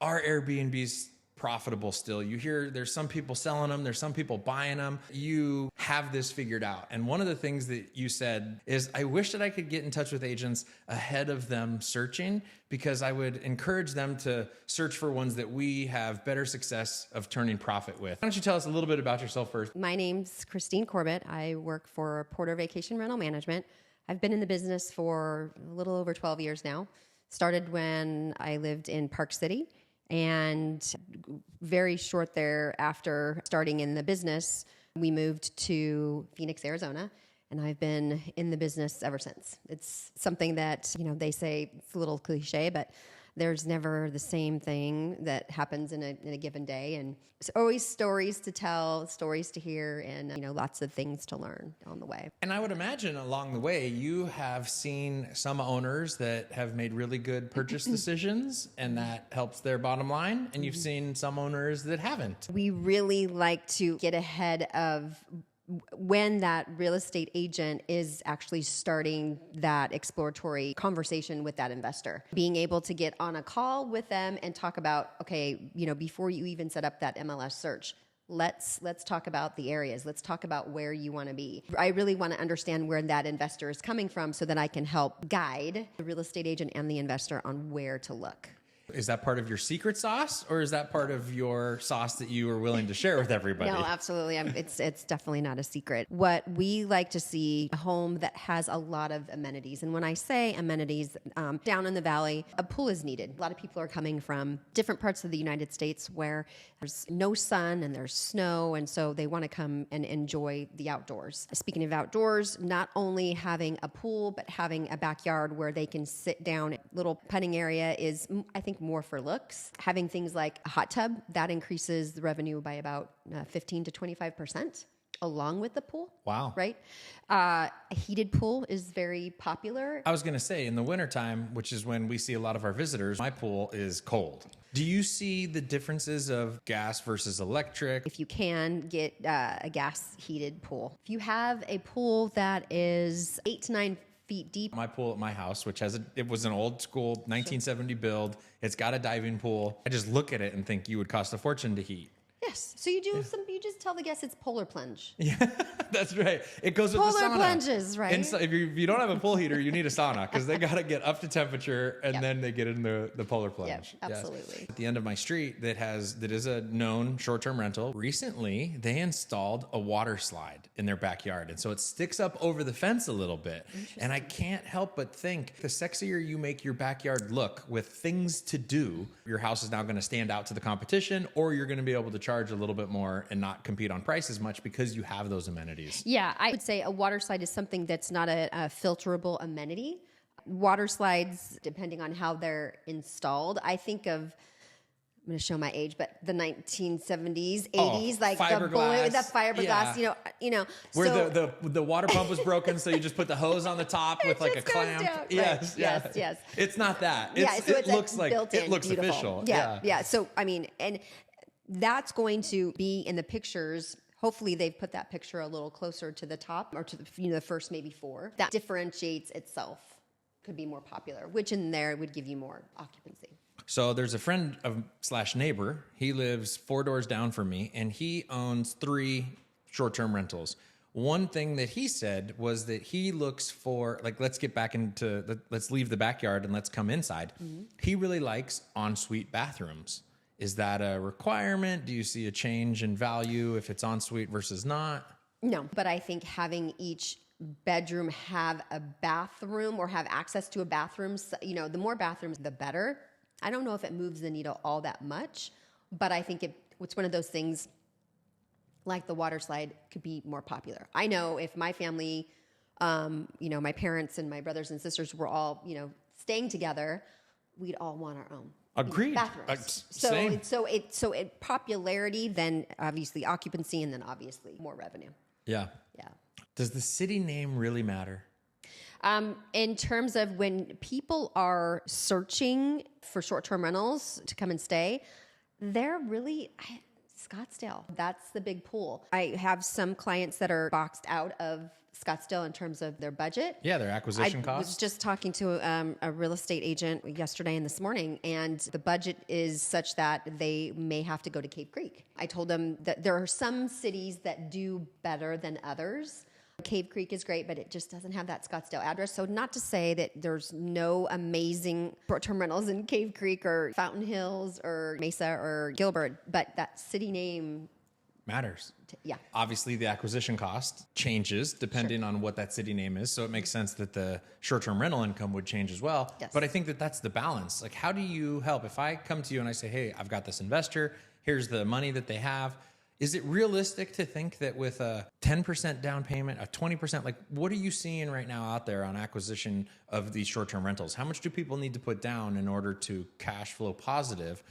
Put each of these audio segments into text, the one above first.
are Airbnbs profitable still? You hear there's some people selling them, there's some people buying them. You have this figured out. And one of the things that you said is, I wish that I could get in touch with agents ahead of them searching, because I would encourage them to search for ones that we have better success of turning profit with. Why don't you tell us a little bit about yourself first? My name's Christine Corbett. I work for Porter Vacation Rental Management. I've been in the business for a little over 12 years now. Started when I lived in Park City. And very short thereafter starting in the business, we moved to Phoenix, Arizona, and I've been in the business ever since. It's something that, they say it's a little cliche, but there's never the same thing that happens in a given day. And it's always stories to tell, stories to hear, and, lots of things to learn on the way. And I would imagine along the way, you have seen some owners that have made really good purchase decisions, and that helps their bottom line. And you've seen some owners that haven't. We really like to get ahead of when that real estate agent is actually starting that exploratory conversation with that investor, being able to get on a call with them and talk about, okay, before you even set up that MLS search, let's talk about the areas. Let's talk about where you want to be. I really want to understand where that investor is coming from so that I can help guide the real estate agent and the investor on where to look. Is that part of your secret sauce, or is that part of your sauce that you are willing to share with everybody? No, absolutely. It's definitely not a secret. What we like to see, a home that has a lot of amenities. And when I say amenities, down in the valley, a pool is needed. A lot of people are coming from different parts of the United States where there's no sun and there's snow, and so they want to come and enjoy the outdoors. Speaking of outdoors, not only having a pool, but having a backyard where they can sit down. Little putting area is, I think, more for looks. Having things like a hot tub, that increases the revenue by about 15 to 25%, along with the pool. Wow. Right? A heated pool is very popular. I was going to say, in the wintertime, which is when we see a lot of our visitors, my pool is cold. Do you see the differences of gas versus electric? If you can get a gas heated pool. If you have a pool that is 8 to 9 feet deep. My pool at my house, which it was an old school 1970 build. It's got a diving pool. I just look at it and think you would cost a fortune to heat. Yes. So you just tell the guests it's polar plunge. Yeah, that's right. It goes with polar the sauna. Polar plunges, right? And so if you don't have a pool heater, you need a sauna, because they got to get up to temperature, and then they get in the polar plunge. Yep, absolutely. Yes. At the end of my street that is a known short-term rental, recently they installed a water slide in their backyard. And so it sticks up over the fence a little bit. And I can't help but think, the sexier you make your backyard look with things to do, your house is now going to stand out to the competition, or you're going to be able to charge a little bit more and not compete on price as much because you have those amenities. Yeah, I would say a water slide is something that's not a filterable amenity. Water slides, depending on how they're installed, I think of, I'm going to show my age, but the 1970s, 80s, like fiberglass. the fiberglass, yeah. Where the water pump was broken, so you just put the hose on the top with like a clamp. Down. Yes, right. yes. It's not that. So it looks like it looks beautiful. official. Yeah. So and that's going to be in the pictures. Hopefully they've put that picture a little closer to the top, or to the first maybe 4. That differentiates itself. Could be more popular, which in there would give you more occupancy. So there's a friend of / neighbor. He lives 4 doors down from me, and he owns 3 short-term rentals. One thing that he said was that he looks for, like, let's get back into, let's leave the backyard and let's come inside. Mm-hmm. He really likes ensuite bathrooms. Is that a requirement? Do you see a change in value if it's ensuite versus not? No, but I think having each bedroom have a bathroom or have access to a bathroom, the more bathrooms, the better. I don't know if it moves the needle all that much, but I think it's one of those things, like the water slide, could be more popular. I know if my family, my parents and my brothers and sisters were all, staying together, we'd all want our own. Agreed. Bathrooms. Same. So popularity, then obviously occupancy, and then obviously more revenue. Yeah. Does the city name really matter? In terms of when people are searching for short-term rentals to come and stay, they're really Scottsdale. That's the big pool. I have some clients that are boxed out of Scottsdale in terms of their budget. Yeah, their acquisition I was costs. just talking to a real estate agent yesterday and this morning, and the budget is such that they may have to go to Cave Creek. I told them that there are some cities that do better than others. Cave Creek is great, but it just doesn't have that Scottsdale address. So not to say that there's no amazing short-term rentals in Cave Creek or Fountain Hills or Mesa or Gilbert, but that city name Matters. yeah. Obviously, the acquisition cost changes depending on what that city name is. So it makes sense that the short-term rental income would change as well. Yes. But I think that that's the balance. Like, how do you help? If I come to you and I say, hey, I've got this investor, here's the money that they have. Is it realistic to think that with a 10% down payment, a 20%, like what are you seeing right now out there on acquisition of these short-term rentals? How much do people need to put down in order to cash flow positive,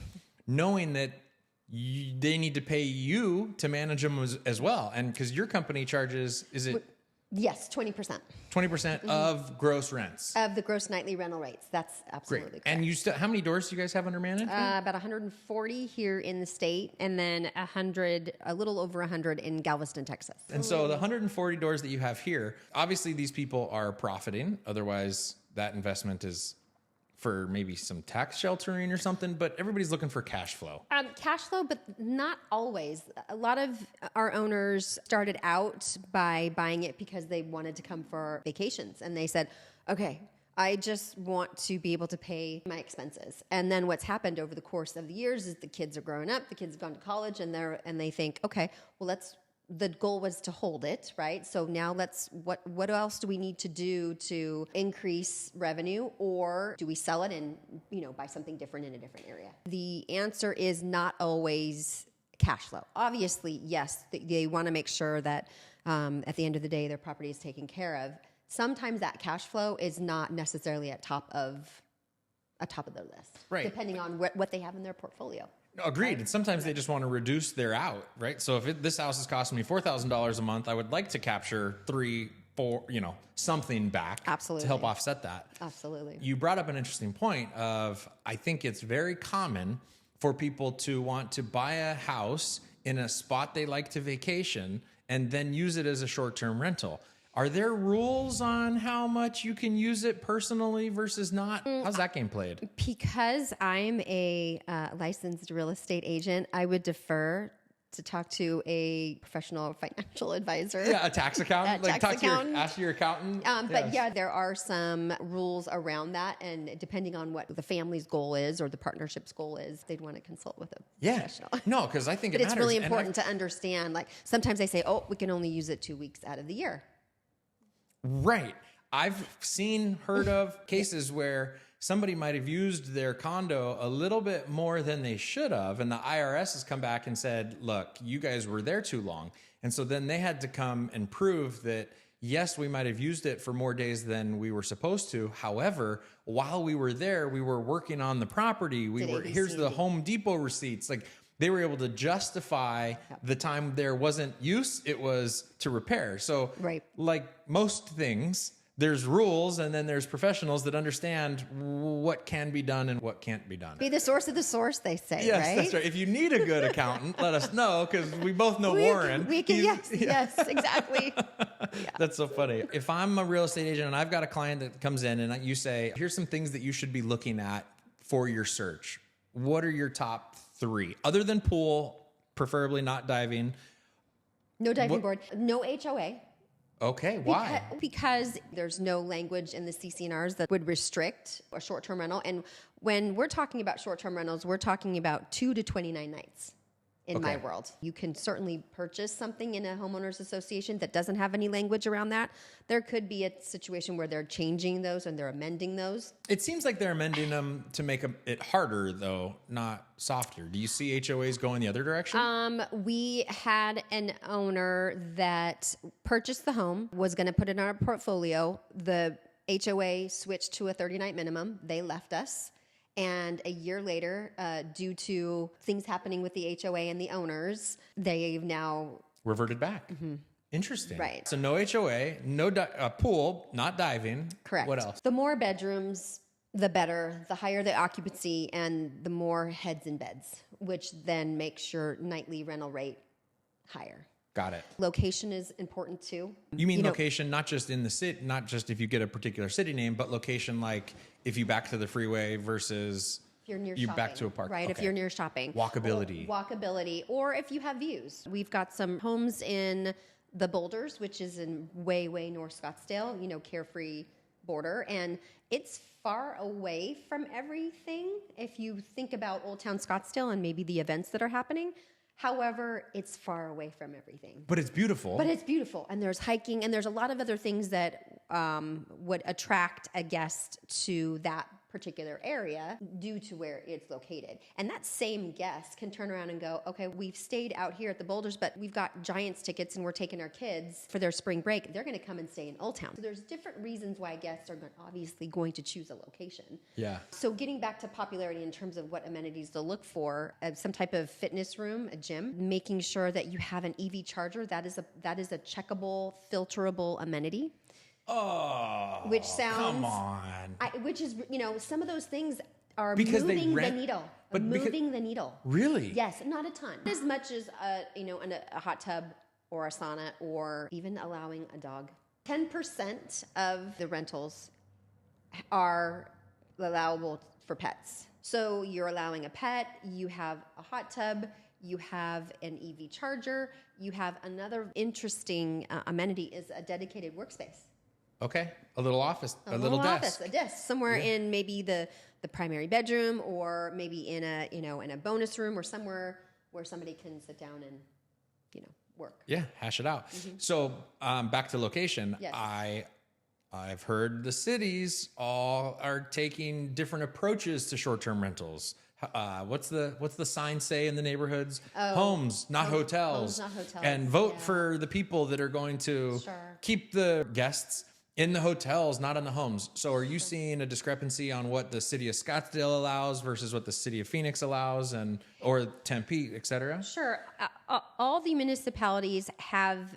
knowing that they need to pay you to manage them as well? And because your company charges, is it Yes, 20%. 20% of gross rents? Of the gross nightly rental rates. That's absolutely Great. correct. And you still, how many doors do you guys have under management? About 140 here in the state, and then a little over 100 in Galveston, Texas. And so the 140 doors that you have here, obviously these people are profiting. Otherwise, that investment is for maybe some tax sheltering or something, but everybody's looking for cash flow. Cash flow, but not always. A lot of our owners started out by buying it because they wanted to come for vacations. And they said, okay, I just want to be able to pay my expenses. And then what's happened over the course of the years is the kids are growing up, the kids have gone to college, and they think, okay, well, the goal was to hold it, right? So now what else do we need to do to increase revenue, or do we sell it and, buy something different in a different area? The answer is not always cash flow. Obviously, yes, they want to make sure that at the end of the day, their property is taken care of. Sometimes that cash flow is not necessarily at top of their list, Right. depending on what they have in their portfolio. Agreed. And sometimes they just want to reduce their out, right? So if this house is costing me $4,000 a month, I would like to capture 3, 4, something back. Absolutely. To help offset that. Absolutely. You brought up an interesting point of, I think it's very common for people to want to buy a house in a spot they like to vacation and then use it as a short-term rental. Are there rules on how much you can use it personally versus not? How's that game played? Because I'm a licensed real estate agent, I would defer to talk to a professional financial advisor. Yeah, a tax accountant. Ask your accountant. But yeah, there are some rules around that, and depending on what the family's goal is or the partnership's goal is, they'd want to consult with a professional. No, because I think But it it's matters. really important to understand. Like sometimes they say, "Oh, we can only use it 2 weeks out of the year." Right. I've heard of cases where somebody might have used their condo a little bit more than they should have, and the IRS has come back and said, look, you guys were there too long. And so then they had to come and prove that, yes, we might have used it for more days than we were supposed to. However, while we were there, we were working on the property. Here's the Home Depot receipts. Like, they were able to justify the time there wasn't use, it was to repair. So Right. like most things, there's rules and then there's professionals that understand what can be done and what can't be done. Be the source of the source, they say, Yes, right? that's right. If you need a good accountant, let us know, because we both know Warren. We can, He's- yes, exactly. That's so funny. If I'm a real estate agent and I've got a client that comes in and you say, here's some things that you should be looking at for your search. What are your top 3? Other than pool, preferably not diving. No diving board, no HOA. Okay, why? Because there's no language in the CC&Rs that would restrict a short-term rental. And when we're talking about short-term rentals, we're talking about 2 to 29 nights in my world. You can certainly purchase something in a homeowners association that doesn't have any language around that. There could be a situation where they're changing those and they're amending those. It seems like they're amending them to make it harder, though, not softer. Do you see HOAs going the other direction? We had an owner that purchased the home, was going to put it in our portfolio. The HOA switched to a 30-night minimum. They left us. And a year later, due to things happening with the HOA and the owners, they've now Reverted back. Interesting. Right. So no HOA, no pool, not diving. correct. What else? The more bedrooms, the better. The higher the occupancy and the more heads in beds, which then makes your nightly rental rate higher. Got it. Location is important too. You mean location, not just in the city, not just if you get a particular city name, but location like if you back to the freeway versus If you're near you shopping, back to a park. right? If Okay. you're near shopping. Walkability. Or if you have views. We've got some homes in the Boulders, which is in way North Scottsdale, carefree border. And it's far away from everything if you think about Old Town Scottsdale and maybe the events that are happening. However, it's far away from everything. But it's beautiful. And there's hiking, and there's a lot of other things that would attract a guest to that particular area due to where it's located. And that same guest can turn around and go, okay, we've stayed out here at the Boulders, but we've got Giants tickets and we're taking our kids for their spring break. They're going to come and stay in Old Town. So there's different reasons why guests are obviously going to choose a location. Yeah. So getting back to popularity in terms of what amenities to look for, some type of fitness room, a gym, making sure that you have an EV charger. That is a checkable, filterable amenity. Oh, which sounds, come on. Which is, some of those things are Because moving the needle. But moving the needle. Really? Yes, not a ton. As much as, a hot tub or a sauna or even allowing a dog. 10% of the rentals are allowable for pets. So you're allowing a pet, you have a hot tub, you have an EV charger, you have another interesting amenity is a dedicated workspace. Okay. A little office, a little desk. Office, a desk somewhere in maybe the primary bedroom or maybe in a bonus room or somewhere where somebody can sit down and, work. Yeah, hash it out. So back to location. Yes. I've heard the cities all are taking different approaches to short-term rentals. What's the sign say in the neighborhoods? Homes, not hotels. Homes, not hotels. And vote for the people that are going to keep the guests in the hotels, not in the homes. So are you seeing a discrepancy on what the city of Scottsdale allows versus what the city of Phoenix allows or Tempe, et cetera? Sure. All the municipalities have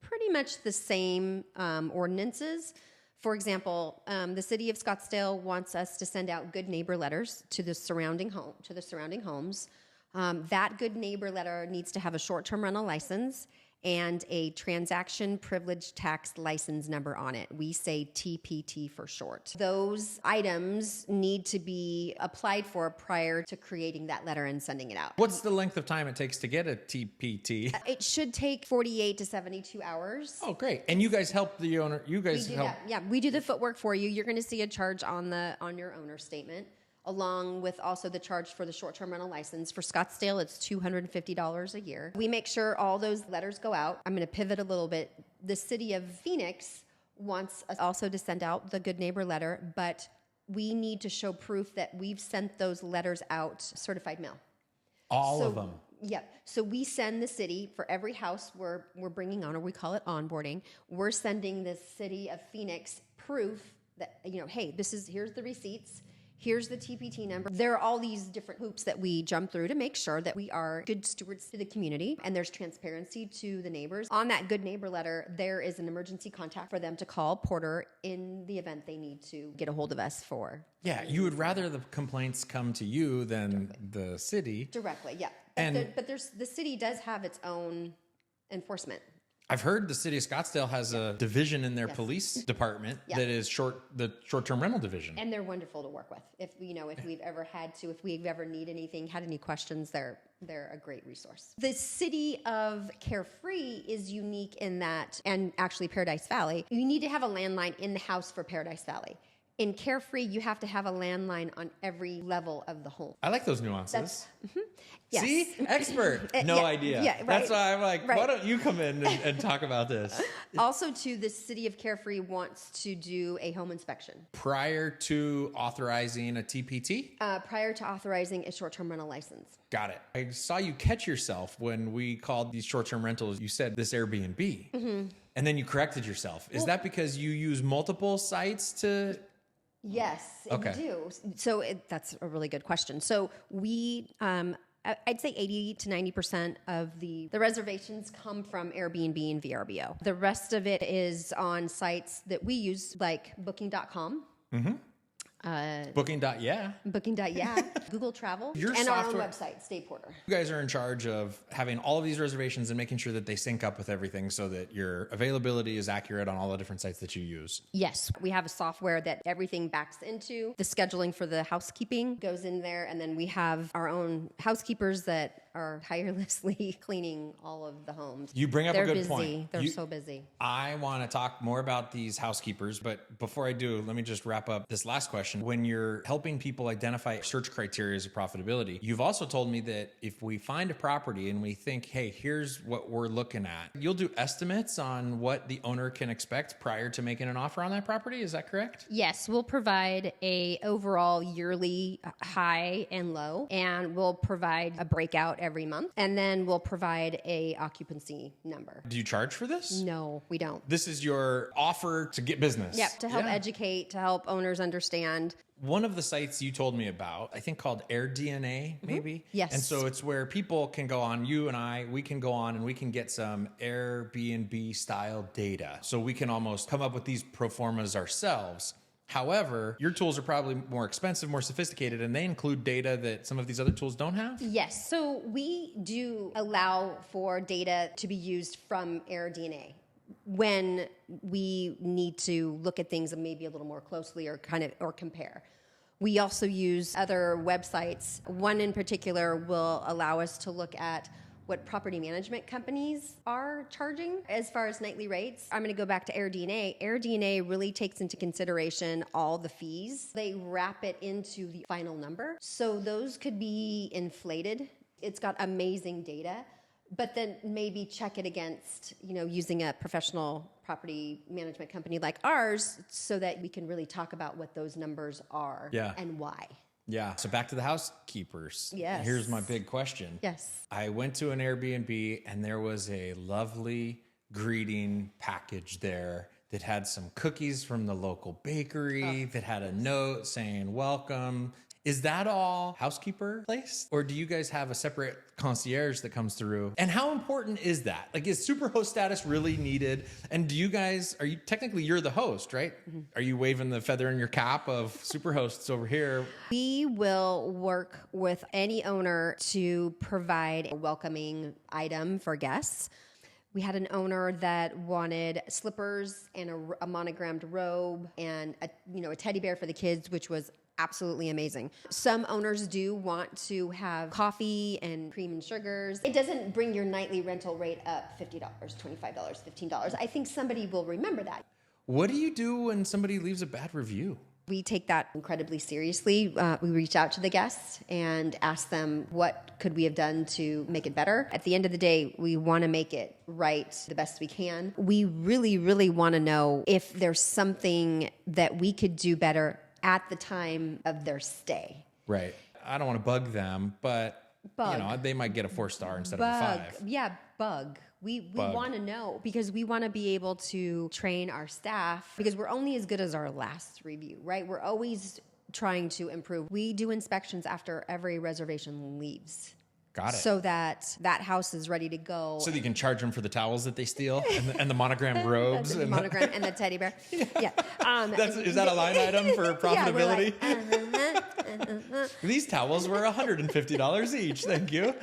pretty much the same ordinances. For example, the city of Scottsdale wants us to send out good neighbor letters to the surrounding homes. That good neighbor letter needs to have a short-term rental license and a transaction privilege tax license number on it. We say TPT for short. Those items need to be applied for prior to creating that letter and sending it out. What's the length of time it takes to get a TPT? It should take 48 to 72 hours. Oh, great. And you guys help the owner. You guys help. Yeah, we do the footwork for you. You're going to see a charge on your owner's statement, along with also the charge for the short-term rental license. For Scottsdale, it's $250 a year. We make sure all those letters go out. I'm going to pivot a little bit. The city of Phoenix wants us also to send out the good neighbor letter, but we need to show proof that we've sent those letters out certified mail. All of them. Yeah. So we send the city for every house we're bringing on, or we call it onboarding. We're sending the city of Phoenix proof that, hey, here's the receipts. Here's the TPT number. There are all these different hoops that we jump through to make sure that we are good stewards to the community and there's transparency to the neighbors. On that good neighbor letter, there is an emergency contact for them to call Porter in the event they need to get a hold of us for. Yeah, you would rather the complaints come to you than the city. Directly, yeah. But the city does have its own enforcement. I've heard the city of Scottsdale has a division in their police department that is the short-term rental division. And they're wonderful to work with. If we've ever if we've ever need anything, had any questions, they're a great resource. The city of Carefree is unique in that, and actually Paradise Valley, you need to have a landline in the house for Paradise Valley. In Carefree, you have to have a landline on every level of the home. I like those nuances. Yes. See? Expert. No idea. Yeah, right. That's why I'm like, why don't you come in and talk about this? Also, too, the city of Carefree wants to do a home inspection. Prior to authorizing a TPT? Prior to authorizing a short-term rental license. Got it. I saw you catch yourself when we called these short-term rentals. You said this Airbnb. Mm-hmm. And then you corrected yourself. Is that because you use multiple sites to... Yes, we do. So that's a really good question. So we, I'd say 80 to 90% of the reservations come from Airbnb and VRBO. The rest of it is on sites that we use, like Booking.com. Mm-hmm. Booking.yeah. Booking.yeah, Google Travel, Your and software- our own website, Stay Porter. You guys are in charge of having all of these reservations and making sure that they sync up with everything so that your availability is accurate on all the different sites that you use. Yes, we have a software that everything backs into. The scheduling for the housekeeping goes in there, and then we have our own housekeepers that are tirelessly cleaning all of the homes. You bring up They're a good busy. point. They're so busy. I want to talk more about these housekeepers, but before I do, let me just wrap up this last question. When you're helping people identify search criteria of profitability, you've also told me that if we find a property and we think, hey, here's what we're looking at, you'll do estimates on what the owner can expect prior to making an offer on that property. Is that correct? Yes, we'll provide a overall yearly high and low, and we'll provide a breakout every month, and then we'll provide a occupancy number. Do you charge for this? No, we don't. This is your offer to get business. Yep, to help educate, to help owners understand. One of the sites you told me about, I think called AirDNA, maybe? Yes. And so it's where people can go on, you and I, we can go on and we can get some Airbnb style data. So we can almost come up with these pro formas ourselves. However, your tools are probably more expensive, more sophisticated, and they include data that some of these other tools don't have? Yes, so we do allow for data to be used from AirDNA when we need to look at things maybe a little more closely or compare. We also use other websites. One in particular will allow us to look at what property management companies are charging as far as nightly rates. I'm going to go back to AirDNA. AirDNA really takes into consideration all the fees. They wrap it into the final number. So those could be inflated. It's got amazing data, but then maybe check it against, using a professional property management company like ours so that we can really talk about what those numbers are and why. Yeah. So back to the housekeepers. Yes. Here's my big question. Yes. I went to an Airbnb and there was a lovely greeting package there that had some cookies from the local bakery that had a note saying welcome. Is that all housekeeper place? Or do you guys have a separate concierge that comes through? And how important is that? Like, is superhost status really needed? And do you guys, you're the host, right? Mm-hmm. Are you waving the feather in your cap of superhosts over here? We will work with any owner to provide a welcoming item for guests. We had an owner that wanted slippers and a monogrammed robe and a teddy bear for the kids, which was absolutely amazing. Some owners do want to have coffee and cream and sugars. It doesn't bring your nightly rental rate up $50, $25, $15. I think somebody will remember that. What do you do when somebody leaves a bad review? We take that incredibly seriously. We reach out to the guests and ask them what could we have done to make it better. At the end of the day, we want to make it right the best we can. We really, really want to know if there's something that we could do better at the time of their stay. Right. I don't want to bug them, but they might get a 4-star instead of a 5. Yeah, bug. We want to know because we want to be able to train our staff because we're only as good as our last review, right? We're always trying to improve. We do inspections after every reservation leaves. Got it. So that house is ready to go. So that you can charge them for the towels that they steal and the monogrammed robes. The monogram and the teddy bear. Yeah. Is that a line item for profitability? Yeah, These towels were $150 each. Thank you.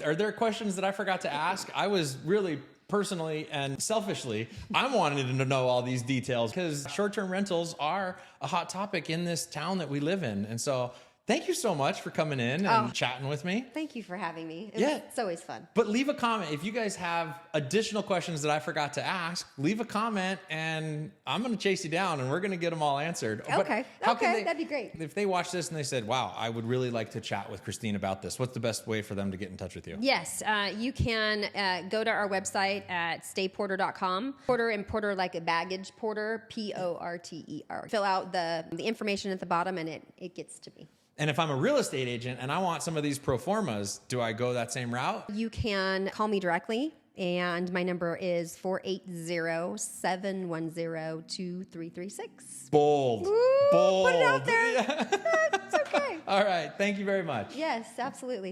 Are there questions that I forgot to ask? I was really personally and selfishly, I'm wanting to know all these details because short-term rentals are a hot topic in this town that we live in. And so thank you so much for coming in and chatting with me. Thank you for having me. It's always fun. But leave a comment. If you guys have additional questions that I forgot to ask, leave a comment and I'm going to chase you down and we're going to get them all answered. Okay. That'd be great. If they watch this and they said, wow, I would really like to chat with Christine about this, what's the best way for them to get in touch with you? Yes, you can go to our website at stayporter.com. Porter and porter like a baggage porter, Porter. Fill out the information at the bottom and it gets to me. And if I'm a real estate agent and I want some of these pro formas, do I go that same route? You can call me directly, and my number is 480-710-2336. Bold. Ooh, Bold. Put it out there. It's okay. All right. Thank you very much. Yes, absolutely.